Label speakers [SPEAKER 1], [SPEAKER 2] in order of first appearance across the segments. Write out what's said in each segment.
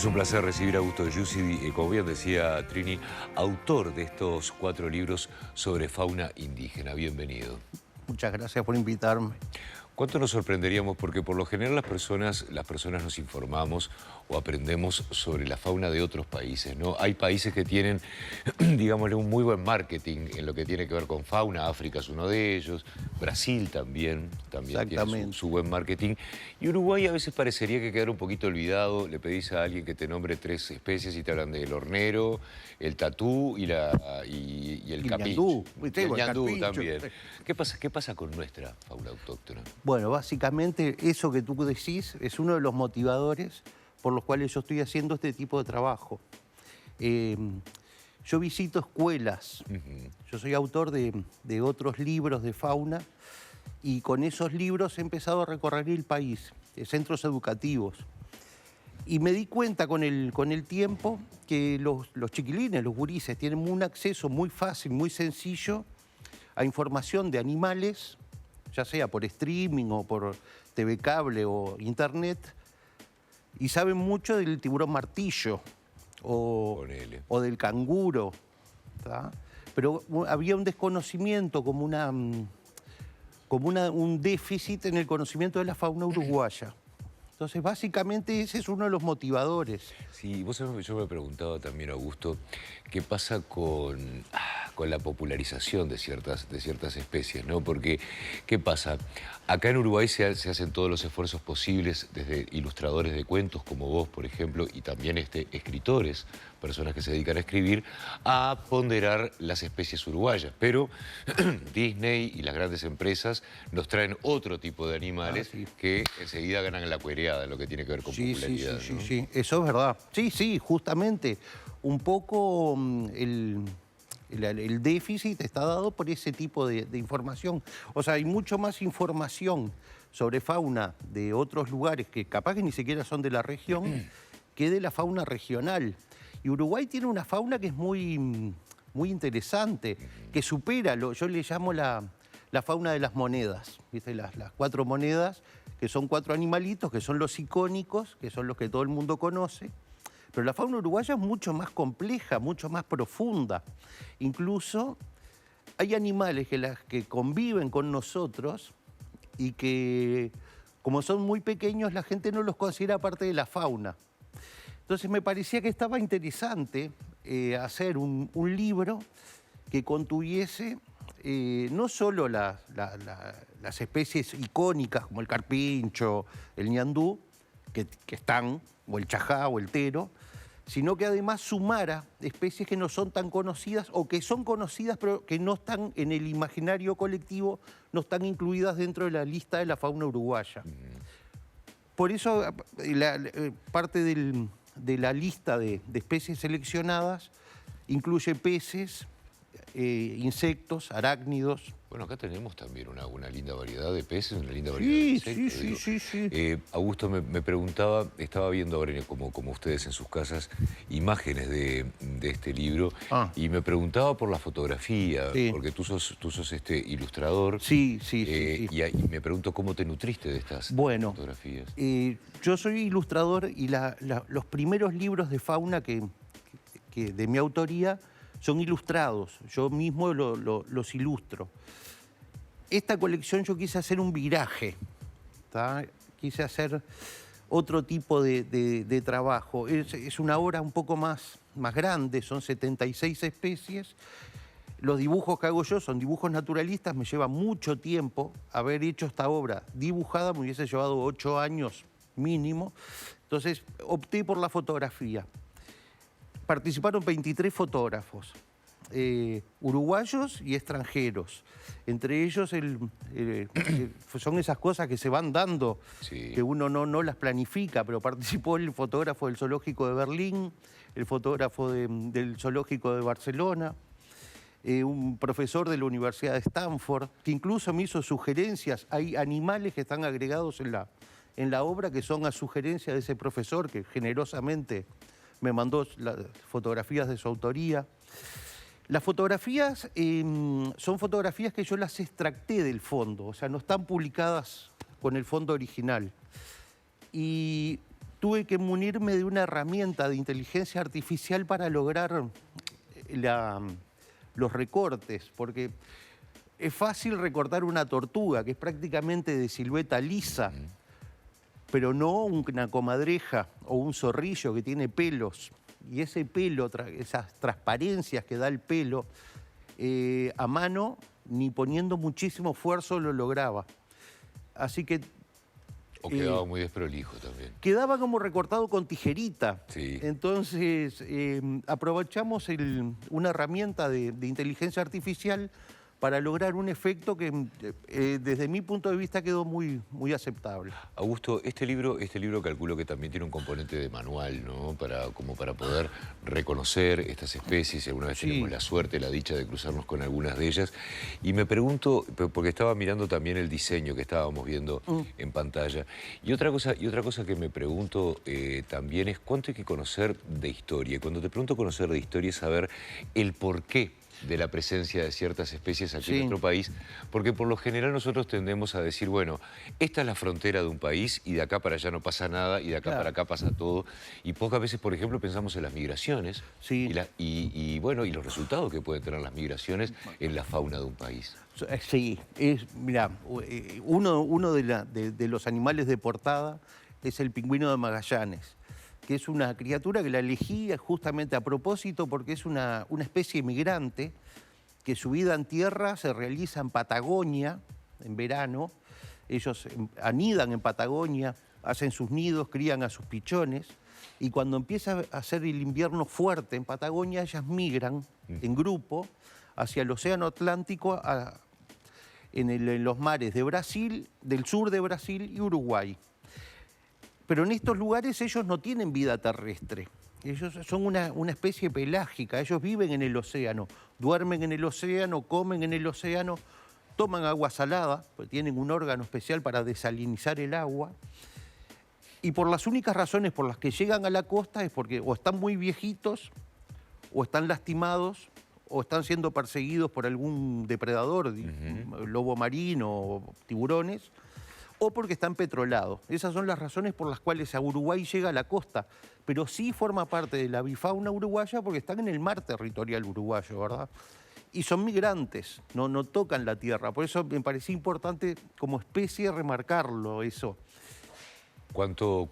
[SPEAKER 1] Es un placer recibir a Augusto de Giussi, como bien decía Trini, autor de estos 4 libros sobre fauna indígena. Bienvenido.
[SPEAKER 2] Muchas gracias por invitarme.
[SPEAKER 1] ¿Cuánto nos sorprenderíamos? Porque por lo general las personas nos informamos o aprendemos sobre la fauna de otros países, ¿no? Hay países que tienen, digámosle, un muy buen marketing en lo que tiene que ver con fauna. África es uno de ellos, Brasil también tiene su buen marketing. Y Uruguay a veces parecería que queda un poquito olvidado. Le pedís a alguien que te nombre 3 especies y te hablan del hornero, el tatú y el capincho.
[SPEAKER 2] El
[SPEAKER 1] ñandú también. ¿Qué pasa con nuestra fauna autóctona?
[SPEAKER 2] Bueno, básicamente eso que tú decís es uno de los motivadores por los cuales yo estoy haciendo este tipo de trabajo. Yo visito escuelas, yo soy autor de otros libros de fauna y con esos libros he empezado a recorrer el país, centros educativos. Y me di cuenta con el tiempo que los chiquilines, los gurises, tienen un acceso muy fácil, muy sencillo a información de animales, ya sea por streaming o por TV cable o internet, y saben mucho del tiburón martillo o del canguro, ¿tá? Pero había un desconocimiento, como un déficit en el conocimiento de la fauna uruguaya. Entonces, básicamente, ese es uno de los motivadores.
[SPEAKER 1] Sí, vos sabés que yo me preguntaba también, Augusto, ¿qué pasa con la popularización de ciertas especies, ¿no? Porque, ¿qué pasa? Acá en Uruguay se hacen todos los esfuerzos posibles, desde ilustradores de cuentos como vos, por ejemplo, y también escritores, personas que se dedican a escribir, a ponderar las especies uruguayas. Pero Disney y las grandes empresas nos traen otro tipo de animales que enseguida ganan la cuereada en lo que tiene que ver con popularidad.
[SPEAKER 2] Sí, eso es verdad. Sí, justamente. Un poco el déficit está dado por ese tipo de información. O sea, hay mucho más información sobre fauna de otros lugares que capaz que ni siquiera son de la región que de la fauna regional. Y Uruguay tiene una fauna que es muy interesante, que supera, yo le llamo la fauna de las monedas, ¿viste? Las 4 monedas, que son 4 animalitos, que son los icónicos, que son los que todo el mundo conoce. Pero la fauna uruguaya es mucho más compleja, mucho más profunda. Incluso hay animales que conviven con nosotros y que, como son muy pequeños, la gente no los considera parte de la fauna. Entonces me parecía que estaba interesante hacer un libro que contuviese no solo las especies icónicas como el carpincho, el ñandú, que están, o el chajá o el tero, sino que además sumara especies que no son tan conocidas o que son conocidas pero que no están en el imaginario colectivo, no están incluidas dentro de la lista de la fauna uruguaya. Por eso parte de la lista de especies seleccionadas incluye peces, insectos, arácnidos.
[SPEAKER 1] Bueno, acá tenemos también una linda variedad de peces, una linda variedad de insectos.
[SPEAKER 2] Sí.
[SPEAKER 1] Augusto me preguntaba, estaba viendo ahora como ustedes en sus casas imágenes de este libro y me preguntaba por la fotografía, porque tú sos ilustrador.
[SPEAKER 2] Sí.
[SPEAKER 1] Y me pregunto cómo te nutriste de estas fotografías.
[SPEAKER 2] Yo soy ilustrador y los primeros libros de fauna que de mi autoría son ilustrados, yo mismo los ilustro. Esta colección yo quise hacer un viraje, ¿tá? Quise hacer otro tipo de trabajo. Es una obra un poco más grande, son 76 especies. Los dibujos que hago yo son dibujos naturalistas, me lleva mucho tiempo haber hecho esta obra dibujada, me hubiese llevado 8 años mínimo, entonces opté por la fotografía. Participaron 23 fotógrafos, uruguayos y extranjeros. Entre ellos son esas cosas que se van dando, que uno no las planifica, pero participó el fotógrafo del Zoológico de Berlín, el fotógrafo del Zoológico de Barcelona, un profesor de la Universidad de Stanford, que incluso me hizo sugerencias. Hay animales que están agregados en la obra que son a sugerencia de ese profesor que generosamente me mandó las fotografías de su autoría. Las fotografías son fotografías que yo las extracté del fondo, o sea, no están publicadas con el fondo original. Y tuve que munirme de una herramienta de inteligencia artificial para lograr los recortes, porque es fácil recortar una tortuga, que es prácticamente de silueta lisa, pero no una comadreja o un zorrillo que tiene pelos. Y ese pelo, esas transparencias que da el pelo, a mano, ni poniendo muchísimo esfuerzo lo lograba. Así que...
[SPEAKER 1] O quedaba muy desprolijo también.
[SPEAKER 2] Quedaba como recortado con tijerita.
[SPEAKER 1] Sí.
[SPEAKER 2] Entonces, aprovechamos una herramienta de inteligencia artificial para lograr un efecto que desde mi punto de vista quedó muy, muy aceptable.
[SPEAKER 1] Augusto, este libro calculo que también tiene un componente de manual, ¿no? Como para poder reconocer estas especies, y alguna vez tenemos la suerte, la dicha de cruzarnos con algunas de ellas. Y me pregunto, porque estaba mirando también el diseño que estábamos viendo en pantalla, y otra cosa que me pregunto también es cuánto hay que conocer de historia. Y cuando te pregunto conocer de historia es saber el porqué de la presencia de ciertas especies aquí en nuestro país, porque por lo general nosotros tendemos a decir, bueno, esta es la frontera de un país y de acá para allá no pasa nada y de acá para acá pasa todo. Y pocas veces, por ejemplo, pensamos en las migraciones y bueno, y los resultados que pueden tener las migraciones en la fauna de un país.
[SPEAKER 2] Sí, mirá, uno de los animales de portada es el pingüino de Magallanes, que es una criatura que la elegí justamente a propósito porque es una especie migrante que su vida en tierra se realiza en Patagonia, en verano. Ellos anidan en Patagonia, hacen sus nidos, crían a sus pichones, y cuando empieza a ser el invierno fuerte en Patagonia, ellas migran en grupo hacia el océano Atlántico, en los mares de Brasil, del sur de Brasil y Uruguay. Pero en estos lugares ellos no tienen vida terrestre. Ellos son una especie pelágica. Ellos viven en el océano, duermen en el océano, comen en el océano, toman agua salada, pues tienen un órgano especial para desalinizar el agua. Y por las únicas razones por las que llegan a la costa es porque o están muy viejitos, o están lastimados, o están siendo perseguidos por algún depredador, lobo marino o tiburones, o porque están petrolados. Esas son las razones por las cuales a Uruguay llega a la costa, pero sí forma parte de la avifauna uruguaya porque están en el mar territorial uruguayo, ¿verdad? Y son migrantes, no tocan la tierra. Por eso me parecía importante como especie remarcarlo, eso.
[SPEAKER 1] ¿Cuánto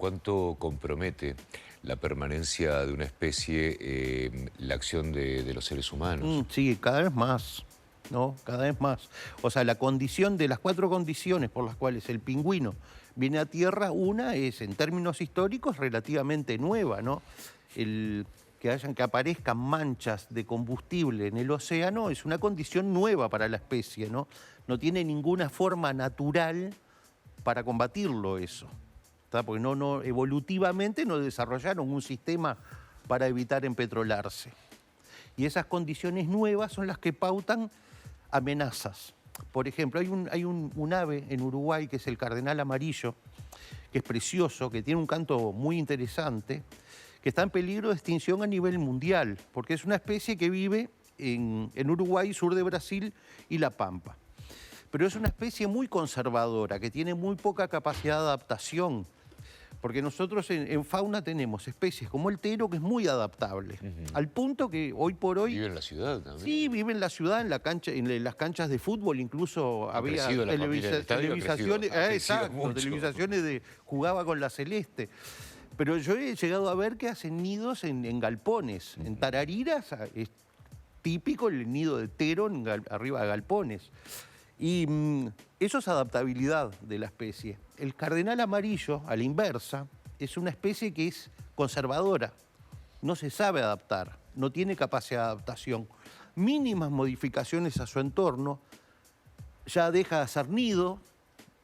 [SPEAKER 1] compromete la permanencia de una especie la acción de los seres humanos?
[SPEAKER 2] Sí, cada vez más. ¿No? Cada vez más. O sea, la condición de las 4 condiciones por las cuales el pingüino viene a tierra, una es, en términos históricos, relativamente nueva, ¿no? Que aparezcan manchas de combustible en el océano es una condición nueva para la especie, ¿no? No tiene ninguna forma natural para combatirlo eso, ¿está? Porque evolutivamente no desarrollaron un sistema para evitar empetrolarse. Y esas condiciones nuevas son las que pautan amenazas. Por ejemplo, hay un ave en Uruguay que es el cardenal amarillo, que es precioso, que tiene un canto muy interesante, que está en peligro de extinción a nivel mundial, porque es una especie que vive en Uruguay, sur de Brasil y La Pampa. Pero es una especie muy conservadora, que tiene muy poca capacidad de adaptación, porque nosotros en fauna tenemos especies como el tero, que es muy adaptable, al punto que hoy por hoy...
[SPEAKER 1] ¿Vive en la ciudad también?
[SPEAKER 2] Sí, vive en la ciudad, en las canchas de fútbol, incluso había televisaciones, televisaciones jugaba con la celeste. Pero yo he llegado a ver que hacen nidos en galpones, en tarariras, es típico el nido de tero arriba de galpones. Y eso es adaptabilidad de la especie. El cardenal amarillo, a la inversa, es una especie que es conservadora. No se sabe adaptar, no tiene capacidad de adaptación. Mínimas modificaciones a su entorno, ya deja de hacer nido,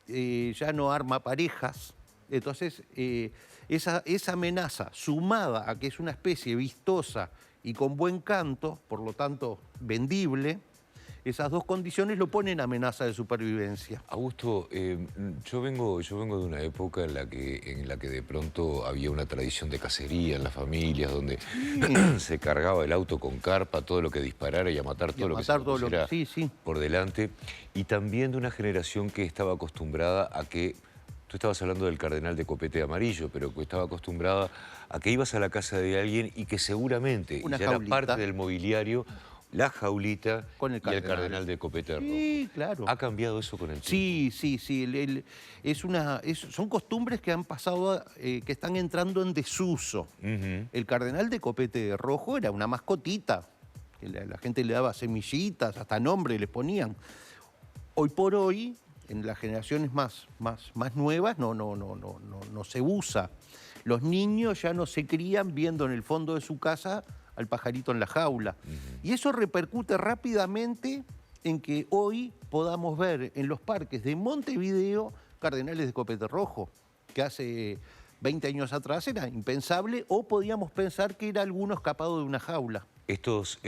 [SPEAKER 2] ya no arma parejas. Entonces, esa amenaza, sumada a que es una especie vistosa y con buen canto, por lo tanto vendible, esas 2 condiciones lo ponen en amenaza de supervivencia.
[SPEAKER 1] Augusto, yo vengo de una época en la que de pronto había una tradición de cacería en las familias, donde se cargaba el auto con carpa, todo lo que disparara y a matar todo lo que se pusiera por delante. Y también de una generación que estaba acostumbrada a que Tú estabas hablando del cardenal de copete amarillo, pero que estaba acostumbrada a que ibas a la casa de alguien y que seguramente
[SPEAKER 2] Una
[SPEAKER 1] ya era
[SPEAKER 2] jaulita.
[SPEAKER 1] parte del movilario, la jaulita
[SPEAKER 2] Con el
[SPEAKER 1] y el
[SPEAKER 2] cardenal.
[SPEAKER 1] cardenal de copete rojo.
[SPEAKER 2] Sí, claro.
[SPEAKER 1] ¿Ha cambiado eso con el tiempo?
[SPEAKER 2] Sí, sí, sí. Son costumbres que han pasado, que están entrando en desuso.
[SPEAKER 1] Ujú.
[SPEAKER 2] El cardenal de copete rojo era una mascotita, que la gente le daba semillitas, hasta nombre les ponían. Hoy por hoy, en las generaciones más nuevas, no se usa. Los niños ya no se crían viendo en el fondo de su casa al pajarito en la jaula. Y eso repercute rápidamente en que hoy podamos ver en los parques de Montevideo cardenales de copete rojo, que hace 20 años atrás era impensable, o podíamos pensar que era alguno escapado de una jaula.
[SPEAKER 1] Estos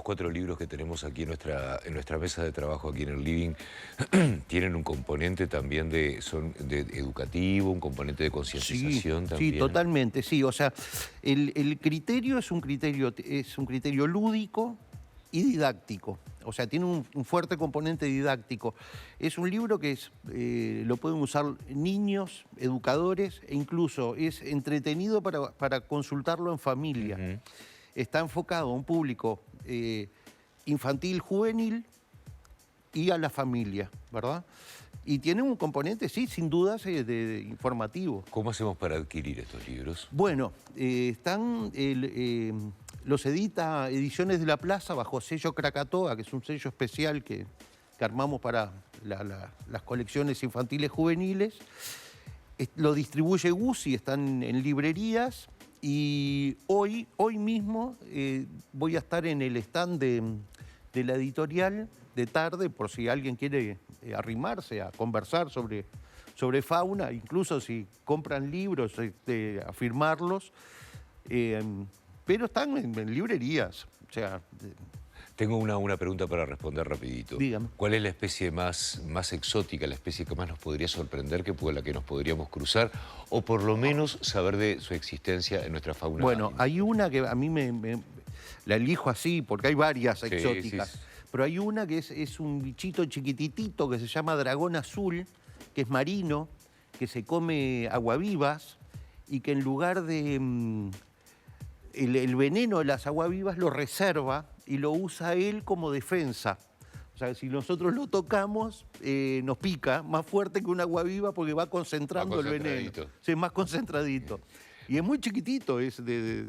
[SPEAKER 1] 4 libros que tenemos aquí en nuestra mesa de trabajo, aquí en el living, tienen un componente también de educativo, un componente de concientización también.
[SPEAKER 2] Sí, totalmente, sí. O sea, el criterio es un criterio lúdico y didáctico. O sea, tiene un fuerte componente didáctico. Es un libro que lo pueden usar niños, educadores, e incluso es entretenido para consultarlo en familia.
[SPEAKER 1] Ujú.
[SPEAKER 2] Está enfocado a un público infantil, juvenil y a la familia, ¿verdad? Y tiene un componente, sí, sin dudas, informativo.
[SPEAKER 1] ¿Cómo hacemos para adquirir estos libros?
[SPEAKER 2] Bueno, los edita Ediciones de la Plaza bajo sello Krakatoa, que es un sello especial que armamos para las colecciones infantiles juveniles. Lo distribuye Guzzi, están en librerías. Y hoy mismo voy a estar en el stand de la editorial de tarde, por si alguien quiere arrimarse a conversar sobre fauna, incluso si compran libros, a firmarlos. Pero están en librerías. O sea,
[SPEAKER 1] Tengo una pregunta para responder rapidito.
[SPEAKER 2] Dígame.
[SPEAKER 1] ¿Cuál es la especie más exótica, la especie que más nos podría sorprender, la que nos podríamos cruzar, o por lo menos saber de su existencia en nuestra fauna?
[SPEAKER 2] bueno, hay una que a mí la elijo así, porque hay varias exóticas.
[SPEAKER 1] sí.
[SPEAKER 2] Pero hay una que es un bichito chiquititito que se llama dragón azul, que es marino, que se come aguavivas y que en lugar de el veneno de las aguavivas lo reserva y lo usa él como defensa. O sea, si nosotros lo tocamos, nos pica más fuerte que una aguaviva porque va concentrando el veneno. Sí, es más concentradito. Y es muy chiquitito, es de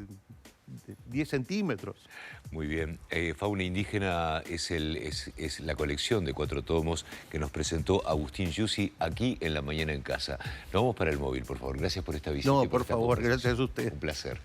[SPEAKER 2] 10 centímetros.
[SPEAKER 1] Muy bien. Fauna Indígena es la colección de 4 tomos que nos presentó Agustín Giussi aquí en La Mañana en Casa. Nos vamos para el móvil, por favor. Gracias por esta visita.
[SPEAKER 2] No, por favor, gracias a usted.
[SPEAKER 1] Un placer.